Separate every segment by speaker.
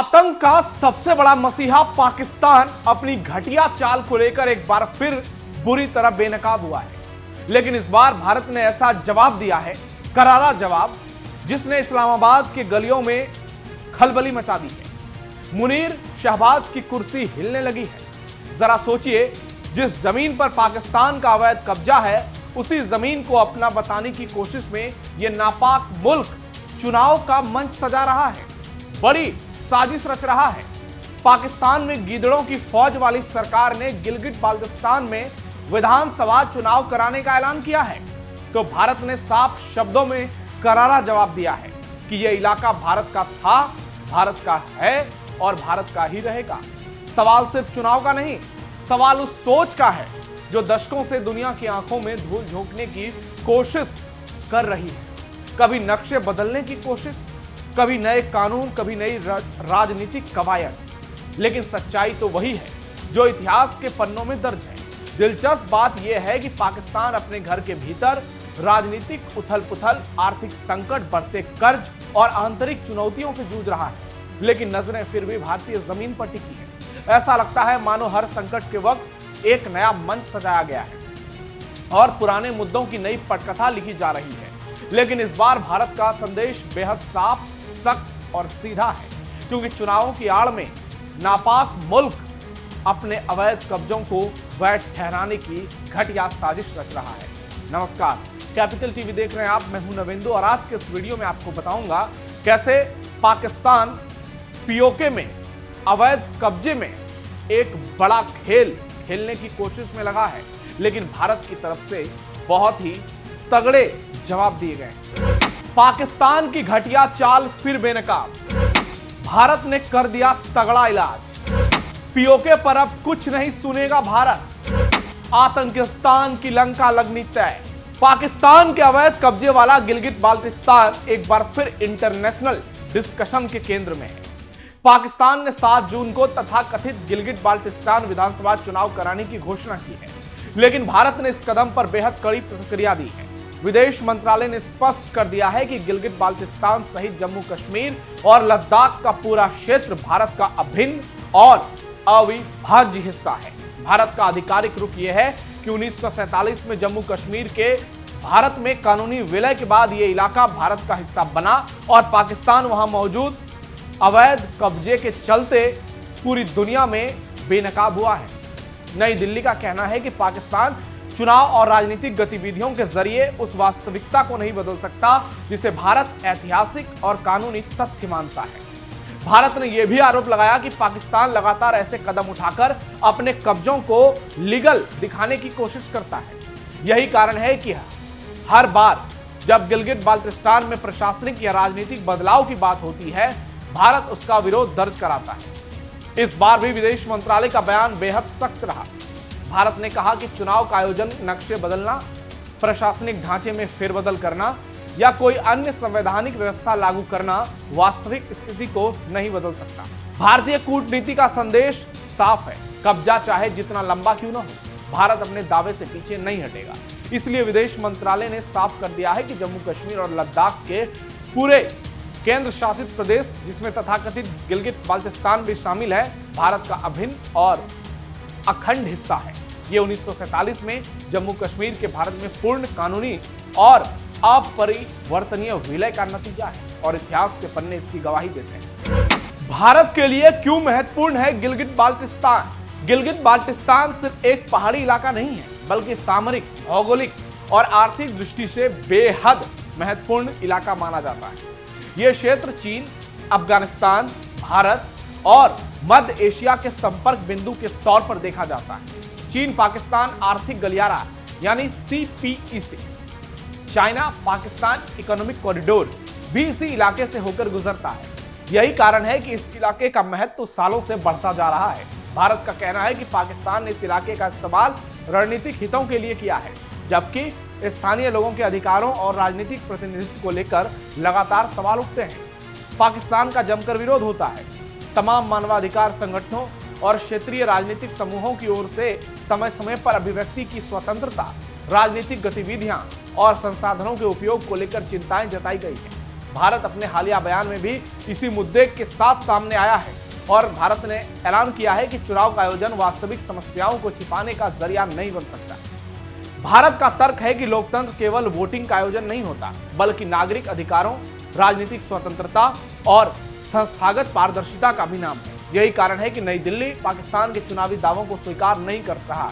Speaker 1: आतंक का सबसे बड़ा मसीहा पाकिस्तान अपनी घटिया चाल को लेकर एक बार फिर बुरी तरह बेनकाब हुआ है। लेकिन इस बार भारत ने ऐसा जवाब दिया है, करारा जवाब, जिसने इस्लामाबाद की गलियों में खलबली मचा दी है। मुनीर शहबाज की कुर्सी हिलने लगी है। जरा सोचिए, जिस जमीन पर पाकिस्तान का अवैध कब्जा है, उसी जमीन को अपना बताने की कोशिश में यह नापाक मुल्क चुनाव का मंच सजा रहा है, बड़ी साजिश रच रहा है। पाकिस्तान में गीदड़ों की फौज वाली सरकार ने गिलगिट बाल्टिस्तान में विधानसभा चुनाव कराने का ऐलान किया है, तो भारत ने साफ शब्दों में करारा जवाब दिया है कि यह इलाका भारत का था, भारत का है और भारत का ही रहेगा। सवाल सिर्फ चुनाव का नहीं, सवाल उस सोच का है जो दशकों से दुनिया की आंखों में धूल झोंकने की कोशिश कर रही है। कभी नक्शे बदलने की कोशिश, कभी नए कानून, कभी नई राजनीतिक कवायद, लेकिन सच्चाई तो वही है जो इतिहास के पन्नों में दर्ज है। दिलचस्प बात यह है कि पाकिस्तान अपने घर के भीतर राजनीतिक उथल-पुथल, आर्थिक संकट, बढ़ते कर्ज और आंतरिक चुनौतियों से जूझ रहा है, लेकिन नजरें फिर भी भारतीय जमीन पर टिकी है। ऐसा लगता है मानो हर संकट के वक्त एक नया मंच सजाया गया है और पुराने मुद्दों की नई पटकथा लिखी जा रही है। लेकिन इस बार भारत का संदेश बेहद साफ, सख्त और सीधा है, क्योंकि चुनावों की आड़ में नापाक मुल्क अपने अवैध कब्जों को वैध ठहराने की घटिया साजिश रच रहा है। नमस्कार, कैपिटल टीवी देख रहे हैं आप, मैं हूं नवेंदु और आज के इस वीडियो में आपको बताऊंगा कैसे पाकिस्तान पीओके में अवैध कब्जे में एक बड़ा खेल खेलने की कोशिश में लगा है, लेकिन भारत की तरफ से बहुत ही तगड़े जवाब दिए गए। पाकिस्तान की घटिया चाल फिर बेनकाब, भारत ने कर दिया तगड़ा इलाज। पीओके पर अब कुछ नहीं सुनेगा भारत, आतंकिस्तान की लंका लगनी तय। पाकिस्तान के अवैध कब्जे वाला गिलगिट बाल्टिस्तान एक बार फिर इंटरनेशनल डिस्कशन के केंद्र में है। पाकिस्तान ने 7 जून को तथाकथित गिलगिट बाल्टिस्तान विधानसभा चुनाव कराने की घोषणा की है, लेकिन भारत ने इस कदम पर बेहद कड़ी प्रतिक्रिया दी है। विदेश मंत्रालय ने स्पष्ट कर दिया है कि गिलगिट बाल्टिस्तान सहित जम्मू कश्मीर और लद्दाख का पूरा क्षेत्र भारत का अभिन्न और अविभाज्य हिस्सा है। भारत का आधिकारिक रुख यह है कि 1947 में जम्मू कश्मीर के भारत में कानूनी विलय के बाद यह इलाका भारत का हिस्सा बना और पाकिस्तान वहां मौजूद अवैध कब्जे के चलते पूरी दुनिया में बेनकाब हुआ है। नई दिल्ली का कहना है कि पाकिस्तान चुनाव और राजनीतिक गतिविधियों के जरिए उस वास्तविकता को नहीं बदल सकता जिसे भारत ऐतिहासिक और कानूनी तथ्य मानता है। भारत ने यह भी आरोप लगाया कि पाकिस्तान लगातार ऐसे कदम उठाकर अपने कब्जों को लीगल दिखाने की कोशिश करता है। यही कारण है कि हर बार जब गिलगिट बाल्टिस्तान में प्रशासनिक या राजनीतिक बदलाव की बात होती है, भारत उसका विरोध दर्ज कराता है। इस बार भी विदेश मंत्रालय का बयान बेहद सख्त रहा। भारत ने कहा कि चुनाव का आयोजन, नक्शे बदलना, प्रशासनिक ढांचे में फेरबदल करना या कोई अन्य संवैधानिक व्यवस्था लागू करना वास्तविक स्थिति को नहीं बदल सकता। भारतीय कूटनीति का संदेश साफ है, कब्जा चाहे जितना लंबा क्यों न हो, भारत अपने दावे से पीछे नहीं हटेगा। इसलिए विदेश मंत्रालय ने साफ कर दिया है कि जम्मू कश्मीर और लद्दाख के पूरे केंद्र शासित प्रदेश, जिसमें तथाकथित गिलगिट बाल्टिस्तान भी शामिल है, भारत का अभिन्न और अखंड हिस्सा है। ये 1947 में जम्मू कश्मीर के भारत में पूर्ण कानूनी और अपरिवर्तनीय विलय का नतीजा है और इतिहास के पन्ने इसकी गवाही देते हैं। भारत के लिए क्यों महत्वपूर्ण है गिलगिट बाल्टिस्तान? गिलगिट बाल्टिस्तान सिर्फ एक पहाड़ी इलाका नहीं है, बल्कि सामरिक, भौगोलिक और आर्थिक दृष्टि से बेहद महत्वपूर्ण इलाका माना जाता है। यह क्षेत्र चीन, अफगानिस्तान, भारत और मध्य एशिया के संपर्क बिंदु के तौर पर देखा जाता है। चीन पाकिस्तान आर्थिक गलियारा यानी CPEC, China Pakistan economic corridor भी इसी इलाके से होकर गुजरता है। यही कारण है कि इस इलाके का महत्व सालों से बढ़ता जा रहा है। भारत का कहना है कि पाकिस्तान ने इस इलाके का इस्तेमाल रणनीतिक हितों के लिए किया है, जबकि स्थानीय लोगों के अधिकारों और राजनीतिक प्रतिनिधित्व को लेकर लगातार सवाल उठते हैं। पाकिस्तान का जमकर विरोध होता है। तमाम मानवाधिकार संगठनों और क्षेत्रीय राजनीतिक समूहों की ओर से समय समय पर अभिव्यक्ति की स्वतंत्रता, राजनीतिक गतिविधियां और संसाधनों के उपयोग को लेकर चिंताएं जताई गई है। भारत अपने हालिया बयान में भी इसी मुद्दे के साथ सामने आया है और भारत ने ऐलान किया है कि चुनाव का आयोजन वास्तविक समस्याओं को छिपाने का जरिया नहीं बन सकता। भारत का तर्क है कि लोकतंत्र केवल वोटिंग का आयोजन नहीं होता, बल्कि नागरिक अधिकारों, राजनीतिक स्वतंत्रता और संस्थागत पारदर्शिता का भी नाम है। यही कारण है कि नई दिल्ली पाकिस्तान के चुनावी दावों को स्वीकार नहीं कर रहा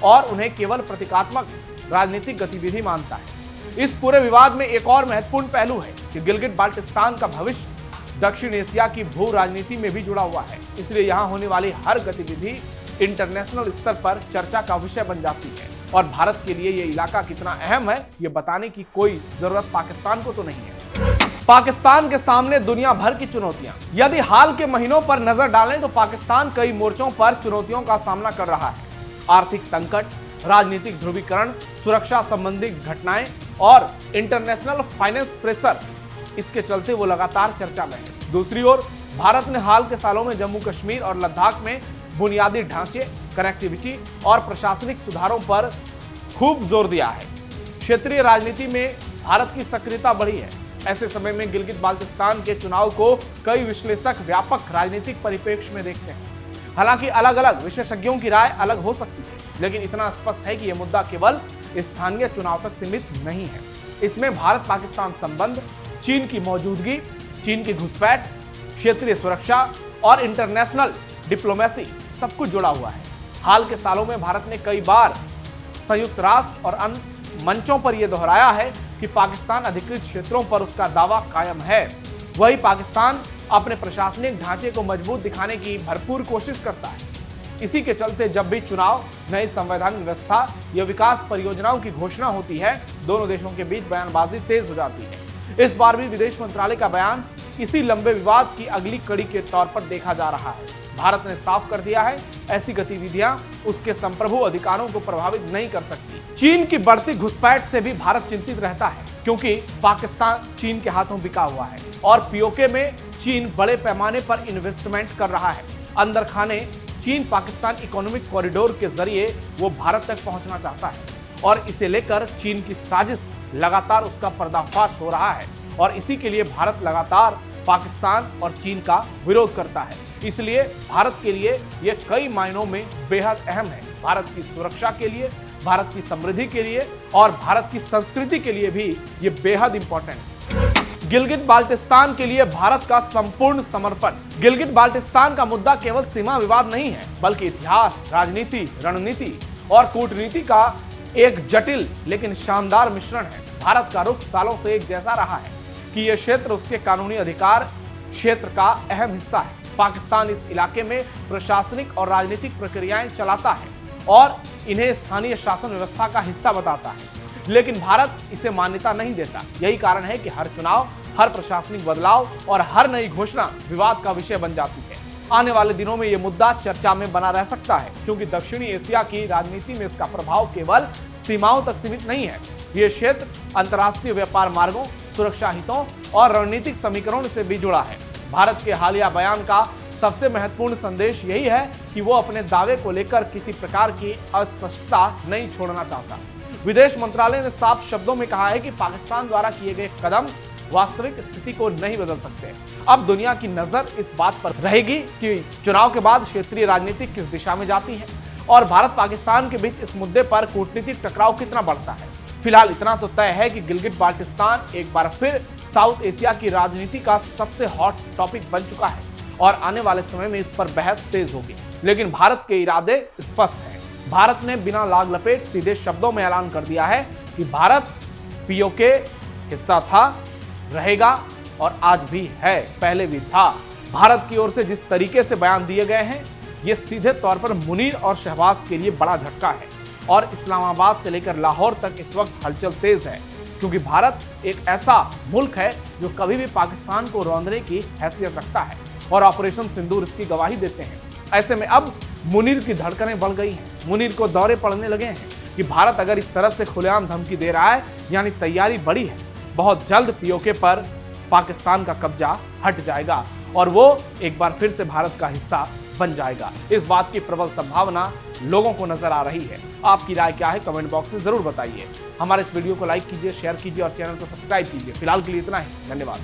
Speaker 1: और उन्हें केवल प्रतीकात्मक राजनीतिक गतिविधि मानता है। इस पूरे विवाद में एक और महत्वपूर्ण पहलू है कि गिलगिट बाल्टिस्तान का भविष्य दक्षिण एशिया की भू राजनीति में भी जुड़ा हुआ है। इसलिए यहाँ होने वाली हर गतिविधि इंटरनेशनल स्तर पर चर्चा का विषय बन जाती है और भारत के लिए ये इलाका कितना अहम है ये बताने की कोई जरूरत पाकिस्तान को तो नहीं है। पाकिस्तान के सामने दुनिया भर की चुनौतियां। यदि हाल के महीनों पर नजर डालें तो पाकिस्तान कई मोर्चों पर चुनौतियों का सामना कर रहा है। आर्थिक संकट, राजनीतिक ध्रुवीकरण, सुरक्षा संबंधी घटनाएं और इंटरनेशनल फाइनेंस प्रेशर, इसके चलते वो लगातार चर्चा में है। दूसरी ओर भारत ने हाल के सालों में जम्मू कश्मीर और लद्दाख में बुनियादी ढांचे, कनेक्टिविटी और प्रशासनिक सुधारों पर खूब जोर दिया है। क्षेत्रीय राजनीति में भारत की सक्रियता बढ़ी है। ऐसे समय में गिलगिट बाल्टिस्तान के चुनाव को कई विश्लेषक व्यापक राजनीतिक परिप्रेक्ष्य में देखते हैं। हालांकि अलग अलग विशेषज्ञों की राय अलग हो सकती है, लेकिन इतना स्पष्ट है कि यह मुद्दा केवल स्थानीय चुनाव तक सीमित नहीं है। इसमें भारत पाकिस्तान संबंध, चीन की मौजूदगी, चीन की घुसपैठ, क्षेत्रीय सुरक्षा और इंटरनेशनल डिप्लोमेसी सब कुछ जुड़ा हुआ है। हाल के सालों में भारत ने कई बार संयुक्त राष्ट्र और अन्य मंचों पर यह दोहराया है कि पाकिस्तान अधिकृत क्षेत्रों पर उसका दावा कायम है। वही पाकिस्तान अपने प्रशासनिक ढांचे को मजबूत दिखाने की भरपूर कोशिश करता है। इसी के चलते जब भी चुनाव, नई संवैधानिक व्यवस्था या विकास परियोजनाओं की घोषणा होती है, दोनों देशों के बीच बयानबाजी तेज हो जाती है। इस बार भी विदेश मंत्रालय का बयान इसी लंबे विवाद की अगली कड़ी के तौर पर देखा जा रहा है। भारत ने साफ कर दिया है, ऐसी गतिविधियां उसके संप्रभु अधिकारों को प्रभावित नहीं कर सकती। चीन की बढ़ती घुसपैठ से भी भारत चिंतित रहता है, क्योंकि पाकिस्तान चीन के हाथों बिका हुआ है और पीओके में चीन बड़े पैमाने पर इन्वेस्टमेंट कर रहा है। अंदर खाने चीन पाकिस्तान इकोनॉमिक कॉरिडोर के जरिए वो भारत तक पहुंचना चाहता है और इसे लेकर चीन की साजिश लगातार उसका पर्दाफाश हो रहा है और इसी के लिए भारत लगातार पाकिस्तान और चीन का विरोध करता है। इसलिए भारत के लिए ये कई मायनों में बेहद अहम है। भारत की सुरक्षा के लिए, भारत की समृद्धि के लिए और भारत की संस्कृति के लिए भी ये बेहद इंपॉर्टेंट है। गिलगिट बाल्टिस्तान के लिए भारत का संपूर्ण समर्पण। गिलगिट बाल्टिस्तान का मुद्दा केवल सीमा विवाद नहीं है, बल्कि इतिहास, राजनीति, रणनीति और कूटनीति का एक जटिल लेकिन शानदार मिश्रण है। भारत का रुख सालों से एक जैसा रहा है कि यह क्षेत्र उसके कानूनी अधिकार क्षेत्र का अहम हिस्सा है। पाकिस्तान इस इलाके में प्रशासनिक और राजनीतिक प्रक्रियाएं चलाता है और इन्हें स्थानीय शासन व्यवस्था का हिस्सा बताता है, लेकिन भारत इसे मान्यता नहीं देता। यही कारण है कि हर चुनाव, हर प्रशासनिक बदलाव और हर नई घोषणा विवाद का विषय बन जाती है। आने वाले दिनों में यह मुद्दा चर्चा में बना रह सकता है, क्योंकि दक्षिणी एशिया की राजनीति में इसका प्रभाव केवल सीमाओं तक सीमित नहीं है। यह क्षेत्र अंतर्राष्ट्रीय व्यापार मार्गों, सुरक्षा हितों और रणनीतिक समीकरणों से भी जुड़ा है। भारत के हालिया बयान का सबसे महत्वपूर्ण संदेश यही है कि वो अपने दावे को लेकर किसी प्रकार की अस्पष्टता नहीं छोड़ना चाहता। विदेश मंत्रालय ने साफ शब्दों में कहा है कि पाकिस्तान द्वारा किए गए कदम वास्तविक स्थिति को नहीं बदल सकते। अब दुनिया की नजर इस बात पर रहेगी कि चुनाव के बाद क्षेत्रीय राजनीति किस दिशा में जाती है और भारत पाकिस्तान के बीच इस मुद्दे पर कूटनीतिक टकराव कितना बढ़ता है। फिलहाल इतना तो तय है कि गिलगिट बाल्टिस्तान एक बार फिर साउथ एशिया की राजनीति का सबसे हॉट टॉपिक बन चुका है और आने वाले समय में इस पर बहस तेज होगी। लेकिन भारत के इरादे स्पष्ट हैं। भारत ने बिना लाग लपेट सीधे शब्दों में ऐलान कर दिया है कि भारत पीओके हिस्सा था, रहेगा और आज भी है, पहले भी था। भारत की ओर से जिस तरीके से बयान दिए गए हैं, ये सीधे तौर पर मुनीर और शहबाज के लिए बड़ा झटका है और इस्लामाबाद से लेकर लाहौर तक इस वक्त हलचल तेज है, क्योंकि भारत एक ऐसा मुल्क है जो कभी भी पाकिस्तान को रौंदने की हैसियत रखता है और ऑपरेशन सिंदूर इसकी गवाही देते हैं। ऐसे में अब मुनीर की धड़कनें बढ़ गई हैं। मुनीर को दौरे पड़ने लगे हैं कि भारत अगर इस तरह से खुलेआम धमकी दे रहा है, यानी तैयारी बड़ी है। बहुत जल्द पीओके पर पाकिस्तान का कब्जा हट जाएगा और वो एक बार फिर से भारत का हिस्सा बन जाएगा। इस बात की प्रबल संभावना लोगों को नजर आ रही है। आपकी राय क्या है कमेंट बॉक्स में जरूर बताइए। हमारे इस वीडियो को लाइक कीजिए, शेयर कीजिए और चैनल को सब्सक्राइब कीजिए। फिलहाल के लिए इतना ही, धन्यवाद।